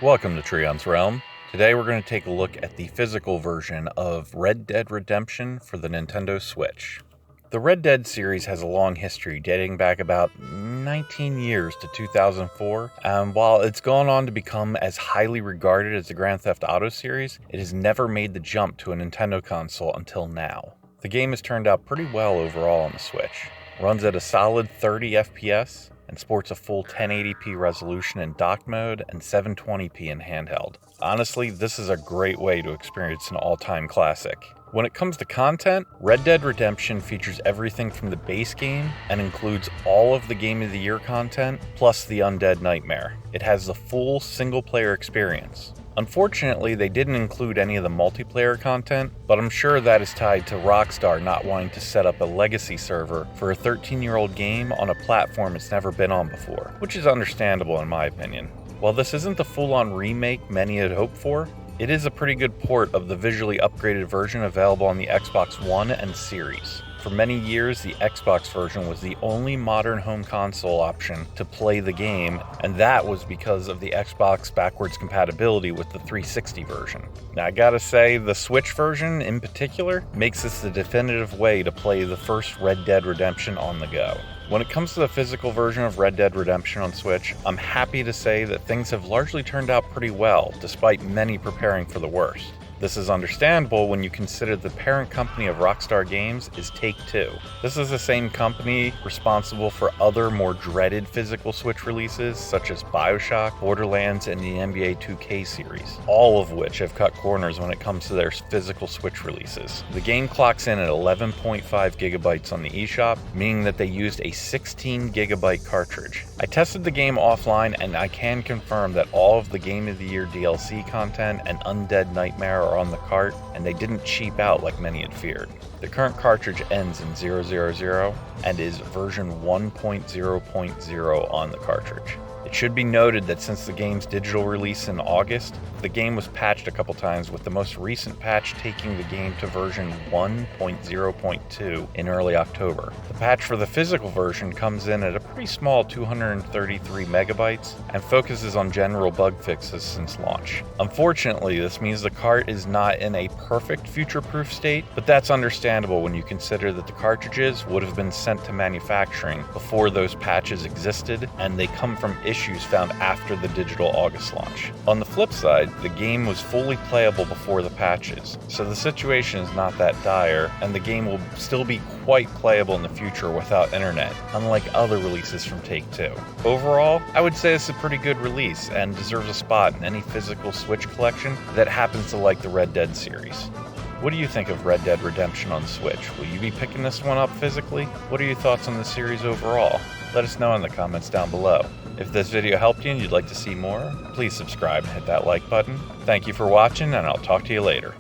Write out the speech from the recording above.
Welcome to Treon's Realm. Today we're going to take a look at the physical version of Red Dead Redemption for the Nintendo Switch. The Red Dead series has a long history dating back about 19 years to 2004. While it's gone on to become as highly regarded as the Grand Theft Auto series, it has never made the jump to a Nintendo console until now. The game has turned out pretty well overall on the Switch. Runs at a solid 30 FPS, and sports a full 1080p resolution in dock mode and 720p in handheld. Honestly, this is a great way to experience an all-time classic. When it comes to content, Red Dead Redemption features everything from the base game and includes all of the Game of the Year content, plus the Undead Nightmare. It has the full single-player experience. Unfortunately, they didn't include any of the multiplayer content, but I'm sure that is tied to Rockstar not wanting to set up a legacy server for a 13-year-old game on a platform it's never been on before, which is understandable in my opinion. While this isn't the full-on remake many had hoped for, it is a pretty good port of the visually upgraded version available on the Xbox One and Series. For many years, the Xbox version was the only modern home console option to play the game, and that was because of the Xbox backwards compatibility with the 360 version. Now, I gotta say, the Switch version in particular makes this the definitive way to play the first Red Dead Redemption on the go. When it comes to the physical version of Red Dead Redemption on Switch, I'm happy to say that things have largely turned out pretty well, despite many preparing for the worst. This is understandable when you consider the parent company of Rockstar Games is Take-Two. This is the same company responsible for other more dreaded physical Switch releases such as BioShock, Borderlands, and the NBA 2K series, all of which have cut corners when it comes to their physical Switch releases. The game clocks in at 11.5 gigabytes on the eShop, meaning that they used a 16 gigabyte cartridge. I tested the game offline and I can confirm that all of the Game of the Year DLC content and Undead Nightmare are on the cart, and they didn't cheap out like many had feared. The current cartridge ends in 000 and is version 1.0.0 on the cartridge. It should be noted that since the game's digital release in August, the game was patched a couple times, with the most recent patch taking the game to version 1.0.2 in early October. The patch for the physical version comes in at a pretty small 233 megabytes and focuses on general bug fixes since launch. Unfortunately, this means the cart is not in a perfect future-proof state, but that's understandable when you consider that the cartridges would have been sent to manufacturing before those patches existed, and they come from issues found after the digital August launch. On the flip side, the game was fully playable before the patches, so the situation is not that dire, and the game will still be quite playable in the future without internet, unlike other releases from Take-Two. Overall, I would say it's a pretty good release and deserves a spot in any physical Switch collection that happens to like the Red Dead series. What do you think of Red Dead Redemption on Switch? Will you be picking this one up physically? What are your thoughts on the series overall? Let us know in the comments down below. If this video helped you and you'd like to see more, please subscribe and hit that like button. Thank you for watching, and I'll talk to you later.